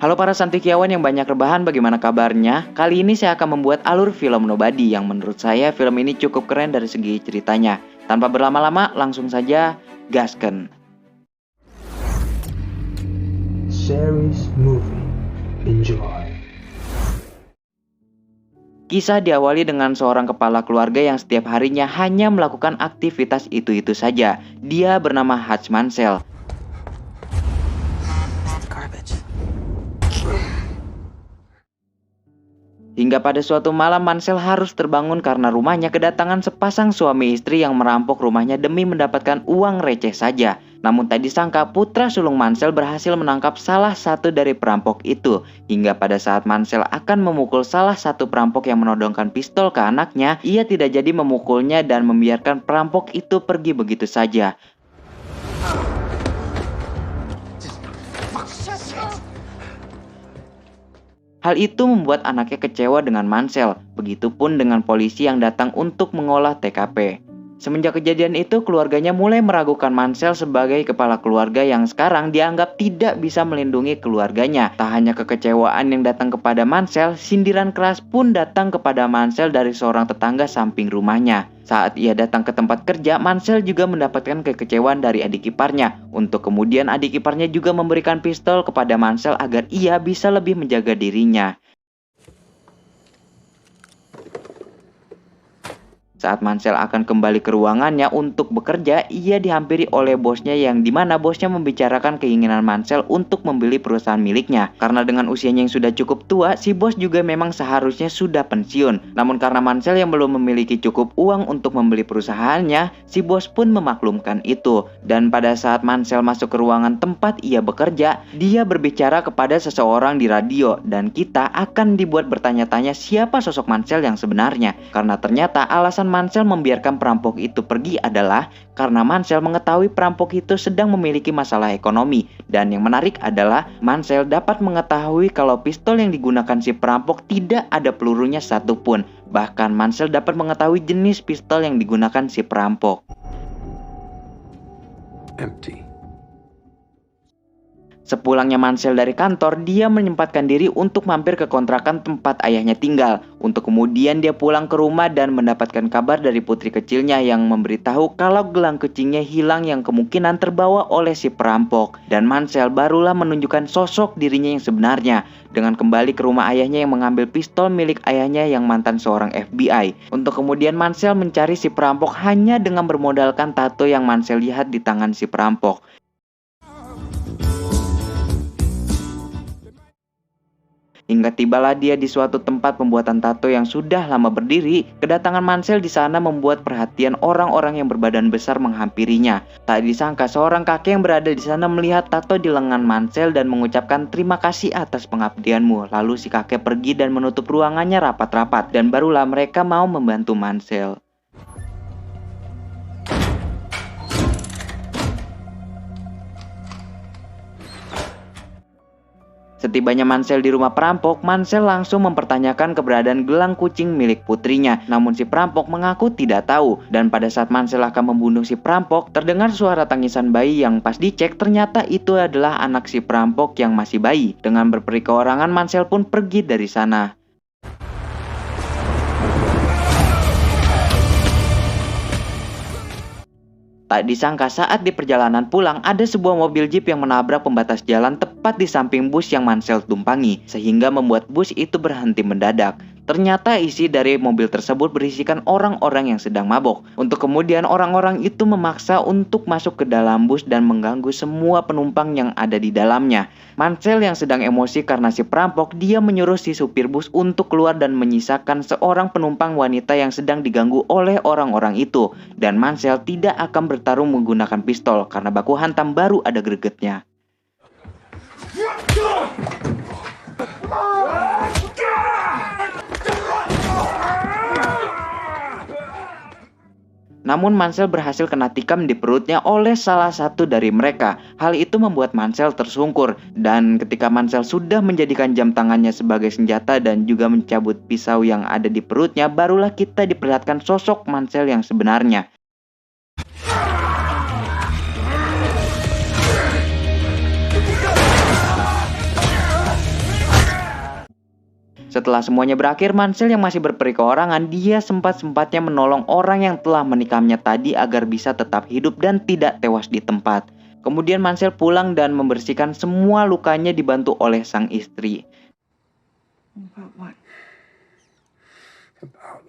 Halo para santikiawan yang banyak rebahan, bagaimana kabarnya? Kali ini saya akan membuat alur film Nobody yang menurut saya film ini cukup keren dari segi ceritanya. Tanpa berlama-lama, langsung saja gasken. Series movie. Enjoy. Kisah diawali dengan seorang kepala keluarga yang setiap harinya hanya melakukan aktivitas itu-itu saja. Dia bernama Hutch Mansell. Hingga pada suatu malam Mansell harus terbangun karena rumahnya kedatangan sepasang suami istri yang merampok rumahnya demi mendapatkan uang receh saja. Namun tak disangka putra sulung Mansell berhasil menangkap salah satu dari perampok itu. Hingga pada saat Mansell akan memukul salah satu perampok yang menodongkan pistol ke anaknya, ia tidak jadi memukulnya dan membiarkan perampok itu pergi begitu saja. Hal itu membuat anaknya kecewa dengan Mansell, begitupun dengan polisi yang datang untuk mengolah TKP. Semenjak kejadian itu, keluarganya mulai meragukan Mansell sebagai kepala keluarga yang sekarang dianggap tidak bisa melindungi keluarganya. Tak hanya kekecewaan yang datang kepada Mansell, sindiran keras pun datang kepada Mansell dari seorang tetangga samping rumahnya. Saat ia datang ke tempat kerja, Mansell juga mendapatkan kekecewaan dari adik iparnya. Untuk kemudian adik iparnya juga memberikan pistol kepada Mansell agar ia bisa lebih menjaga dirinya. Saat Mansell akan kembali ke ruangannya untuk bekerja, ia dihampiri oleh bosnya yang dimana bosnya membicarakan keinginan Mansell untuk membeli perusahaan miliknya. Karena dengan usianya yang sudah cukup tua, si bos juga memang seharusnya sudah pensiun. Namun karena Mansell yang belum memiliki cukup uang untuk membeli perusahaannya, si bos pun memaklumkan itu. Dan pada saat Mansell masuk ke ruangan tempat ia bekerja, dia berbicara kepada seseorang di radio. Dan kita akan dibuat bertanya-tanya siapa sosok Mansell yang sebenarnya. Karena ternyata alasan Mansell membiarkan perampok itu pergi adalah karena Mansell mengetahui perampok itu sedang memiliki masalah ekonomi. Dan yang menarik adalah Mansell dapat mengetahui kalau pistol yang digunakan si perampok tidak ada pelurunya satupun. Bahkan Mansell dapat mengetahui jenis pistol yang digunakan si perampok. Empty. Sepulangnya Mansell dari kantor, dia menyempatkan diri untuk mampir ke kontrakan tempat ayahnya tinggal. Untuk kemudian dia pulang ke rumah dan mendapatkan kabar dari putri kecilnya yang memberitahu kalau gelang kucingnya hilang yang kemungkinan terbawa oleh si perampok. Dan Mansell barulah menunjukkan sosok dirinya yang sebenarnya dengan kembali ke rumah ayahnya yang mengambil pistol milik ayahnya yang mantan seorang FBI. Untuk kemudian Mansell mencari si perampok hanya dengan bermodalkan tato yang Mansell lihat di tangan si perampok. Hingga tibalah dia di suatu tempat pembuatan tato yang sudah lama berdiri. Kedatangan Mansell di sana membuat perhatian orang-orang yang berbadan besar menghampirinya. Tak disangka seorang kakek yang berada di sana melihat tato di lengan Mansell dan mengucapkan terima kasih atas pengabdianmu. Lalu si kakek pergi dan menutup ruangannya rapat-rapat dan barulah mereka mau membantu Mansell. Setibanya Mansell di rumah perampok, Mansell langsung mempertanyakan keberadaan gelang kucing milik putrinya. Namun si perampok mengaku tidak tahu. Dan pada saat Mansell akan membunuh si perampok, terdengar suara tangisan bayi yang pas dicek ternyata itu adalah anak si perampok yang masih bayi. Dengan berperikeorangan, Mansell pun pergi dari sana. Tak disangka saat di perjalanan pulang ada sebuah mobil jeep yang menabrak pembatas jalan tepat di samping bus yang Mansell tumpangi, sehingga membuat bus itu berhenti mendadak. Ternyata isi dari mobil tersebut berisikan orang-orang yang sedang mabok. Untuk kemudian orang-orang itu memaksa untuk masuk ke dalam bus dan mengganggu semua penumpang yang ada di dalamnya. Mansell yang sedang emosi karena si perampok, dia menyuruh si supir bus untuk keluar dan menyisakan seorang penumpang wanita yang sedang diganggu oleh orang-orang itu. Dan Mansell tidak akan bertarung menggunakan pistol karena baku hantam baru ada gregetnya. Namun Mansell berhasil kena tikam di perutnya oleh salah satu dari mereka. Hal itu membuat Mansell tersungkur. Dan ketika Mansell sudah menjadikan jam tangannya sebagai senjata dan juga mencabut pisau yang ada di perutnya, barulah kita diperlihatkan sosok Mansell yang sebenarnya. Setelah semuanya berakhir, Mansell yang masih berperikeorangan, dia sempat-sempatnya menolong orang yang telah menikamnya tadi agar bisa tetap hidup dan tidak tewas di tempat. Kemudian Mansell pulang dan membersihkan semua lukanya dibantu oleh sang istri. About what? About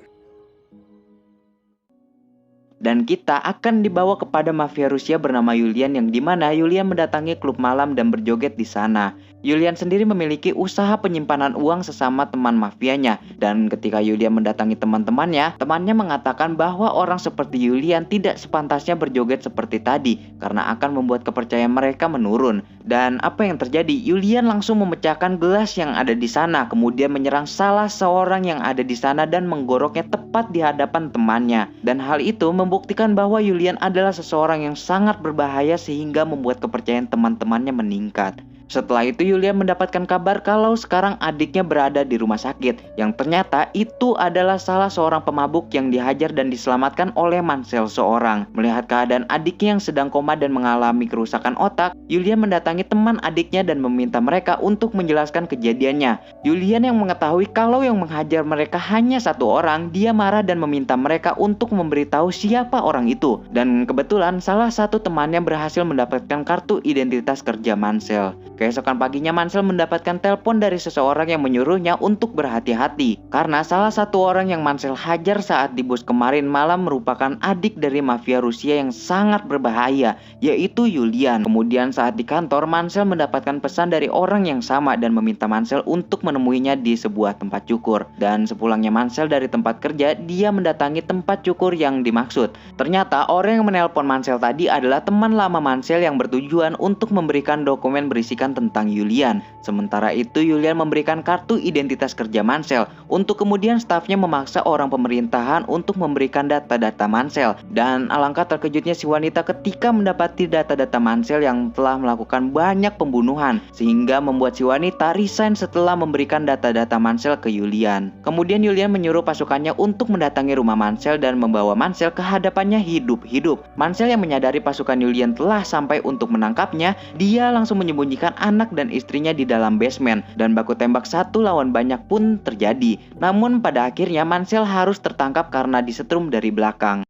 Dan kita akan dibawa kepada mafia Rusia bernama Yulian, yang dimana Yulian mendatangi klub malam dan berjoget di sana. Yulian sendiri memiliki usaha penyimpanan uang sesama teman mafianya, dan ketika Yulian mendatangi temannya mengatakan bahwa orang seperti Yulian tidak sepantasnya berjoget seperti tadi karena akan membuat kepercayaan mereka menurun. Dan apa yang terjadi? Yulian langsung memecahkan gelas yang ada di sana, kemudian menyerang salah seorang yang ada di sana dan menggoroknya tepat di hadapan temannya. Dan hal itu membuktikan bahwa Yulian adalah seseorang yang sangat berbahaya sehingga membuat kepercayaan teman-temannya meningkat. Setelah itu Yulian mendapatkan kabar kalau sekarang adiknya berada di rumah sakit, yang ternyata itu adalah salah seorang pemabuk yang dihajar dan diselamatkan oleh Mansell seorang. Melihat keadaan adiknya yang sedang koma dan mengalami kerusakan otak, Yulian mendatangi teman adiknya dan meminta mereka untuk menjelaskan kejadiannya. Yulian yang mengetahui kalau yang menghajar mereka hanya satu orang, dia marah dan meminta mereka untuk memberitahu siapa orang itu. Dan kebetulan salah satu temannya berhasil mendapatkan kartu identitas kerja Mansell. Keesokan paginya Mansell mendapatkan telepon dari seseorang yang menyuruhnya untuk berhati-hati karena salah satu orang yang Mansell hajar saat di bus kemarin malam merupakan adik dari mafia Rusia yang sangat berbahaya, yaitu Yulian. Kemudian saat di kantor, Mansell mendapatkan pesan dari orang yang sama dan meminta Mansell untuk menemuinya di sebuah tempat cukur. Dan sepulangnya Mansell dari tempat kerja, dia mendatangi tempat cukur yang dimaksud. Ternyata orang yang menelpon Mansell tadi adalah teman lama Mansell yang bertujuan untuk memberikan dokumen berisikan tentang Yulian. Sementara itu Yulian memberikan kartu identitas kerja Mansell untuk kemudian stafnya memaksa orang pemerintahan untuk memberikan data-data Mansell. Dan alangkah terkejutnya si wanita ketika mendapati data-data Mansell yang telah melakukan banyak pembunuhan, sehingga membuat si wanita resign setelah memberikan data-data Mansell ke Yulian. Kemudian Yulian menyuruh pasukannya untuk mendatangi rumah Mansell dan membawa Mansell ke hadapannya hidup-hidup. Mansell yang menyadari pasukan Yulian telah sampai untuk menangkapnya, dia langsung menyembunyikan anak dan istrinya di dalam basement, dan baku tembak satu lawan banyak pun terjadi. Namun pada akhirnya Mansell harus tertangkap karena disetrum dari belakang.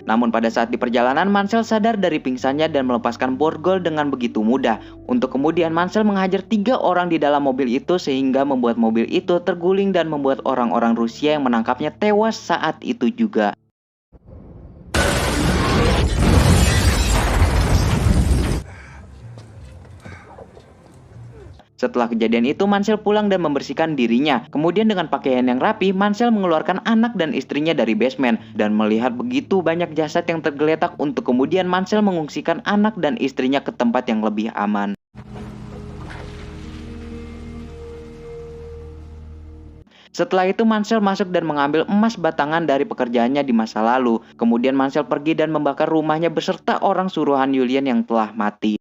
Namun pada saat di perjalanan Mansell sadar dari pingsannya dan melepaskan borgol dengan begitu mudah. Untuk kemudian Mansell menghajar 3 orang di dalam mobil itu sehingga membuat mobil itu terguling dan membuat orang-orang Rusia yang menangkapnya tewas saat itu juga. Setelah kejadian itu Mansell pulang dan membersihkan dirinya. Kemudian dengan pakaian yang rapi, Mansell mengeluarkan anak dan istrinya dari basement. Dan melihat begitu banyak jasad yang tergeletak, untuk kemudian Mansell mengungsikan anak dan istrinya ke tempat yang lebih aman. Setelah itu Mansell masuk dan mengambil emas batangan dari pekerjaannya di masa lalu. Kemudian Mansell pergi dan membakar rumahnya beserta orang suruhan Yulian yang telah mati.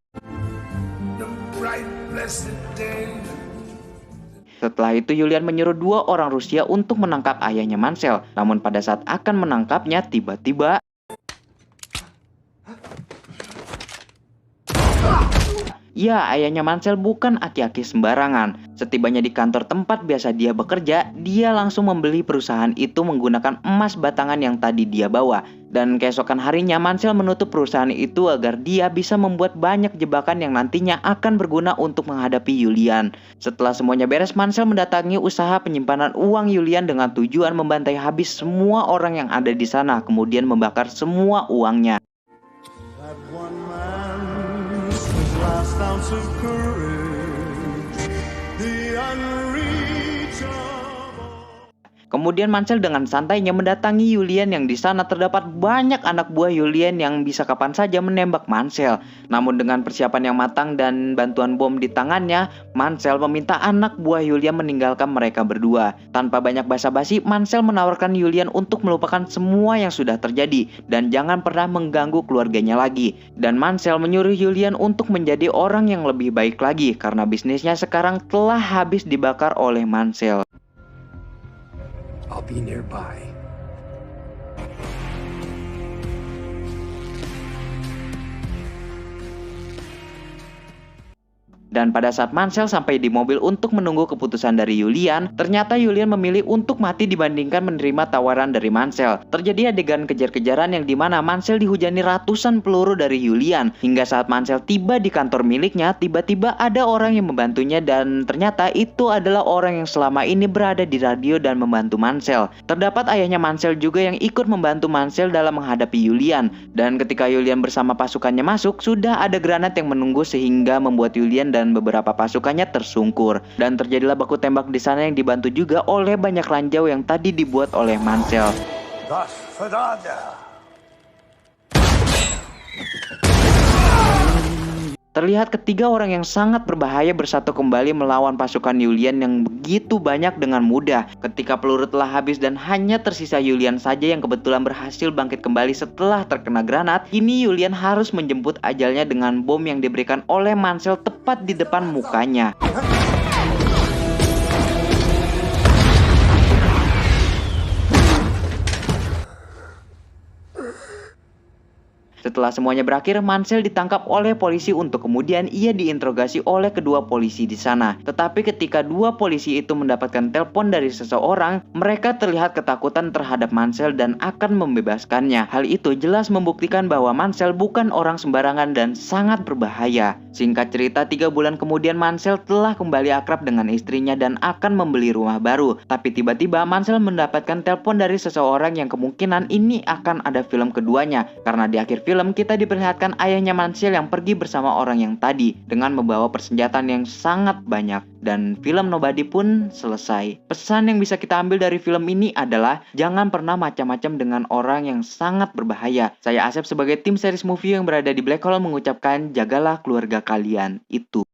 Setelah itu Yulian menyuruh 2 orang Rusia untuk menangkap ayahnya Mansell. Namun pada saat akan menangkapnya, tiba-tiba ya, ayahnya Mansell bukan aki-aki sembarangan. Setibanya di kantor tempat biasa dia bekerja, dia langsung membeli perusahaan itu menggunakan emas batangan yang tadi dia bawa. Dan keesokan harinya Mansell menutup perusahaan itu agar dia bisa membuat banyak jebakan yang nantinya akan berguna untuk menghadapi Yulian. Setelah semuanya beres, Mansell mendatangi usaha penyimpanan uang Yulian dengan tujuan membantai habis semua orang yang ada di sana, kemudian membakar semua uangnya. Kemudian Mansell dengan santainya mendatangi Julian yang di sana terdapat banyak anak buah Julian yang bisa kapan saja menembak Mansell. Namun dengan persiapan yang matang dan bantuan bom di tangannya, Mansell meminta anak buah Julian meninggalkan mereka berdua. Tanpa banyak basa-basi, Mansell menawarkan Julian untuk melupakan semua yang sudah terjadi dan jangan pernah mengganggu keluarganya lagi. Dan Mansell menyuruh Julian untuk menjadi orang yang lebih baik lagi karena bisnisnya sekarang telah habis dibakar oleh Mansell. I'll be nearby. Dan pada saat Mansell sampai di mobil untuk menunggu keputusan dari Julian, ternyata Julian memilih untuk mati dibandingkan menerima tawaran dari Mansell. Terjadi adegan kejar-kejaran yang dimana Mansell dihujani ratusan peluru dari Julian. Hingga saat Mansell tiba di kantor miliknya, tiba-tiba ada orang yang membantunya dan ternyata itu adalah orang yang selama ini berada di radio dan membantu Mansell. Terdapat ayahnya Mansell juga yang ikut membantu Mansell dalam menghadapi Julian. Dan ketika Julian bersama pasukannya masuk, sudah ada granat yang menunggu sehingga membuat Julian dan beberapa pasukannya tersungkur. Dan terjadilah baku tembak di sana yang dibantu juga oleh banyak ranjau yang tadi dibuat oleh Mansell. Terlihat ketiga orang yang sangat berbahaya bersatu kembali melawan pasukan Julian yang begitu banyak dengan mudah. Ketika peluru telah habis dan hanya tersisa Julian saja yang kebetulan berhasil bangkit kembali setelah terkena granat, kini Julian harus menjemput ajalnya dengan bom yang diberikan oleh Mansell tepat di depan mukanya. Setelah semuanya berakhir, Mansell ditangkap oleh polisi untuk kemudian ia diinterogasi oleh kedua polisi di sana. Tetapi ketika dua polisi itu mendapatkan telepon dari seseorang, mereka terlihat ketakutan terhadap Mansell dan akan membebaskannya. Hal itu jelas membuktikan bahwa Mansell bukan orang sembarangan dan sangat berbahaya. Singkat cerita, 3 bulan kemudian Mansell telah kembali akrab dengan istrinya dan akan membeli rumah baru. Tapi tiba-tiba Mansell mendapatkan telepon dari seseorang yang kemungkinan ini akan ada film keduanya. Karena di akhir film kita diperlihatkan ayahnya Mansell yang pergi bersama orang yang tadi dengan membawa persenjataan yang sangat banyak. Dan film Nobody pun selesai. Pesan yang bisa kita ambil dari film ini adalah jangan pernah macam-macam dengan orang yang sangat berbahaya. Saya Asep sebagai tim series movie yang berada di Black Hole mengucapkan jagalah keluarga kalian. Itu.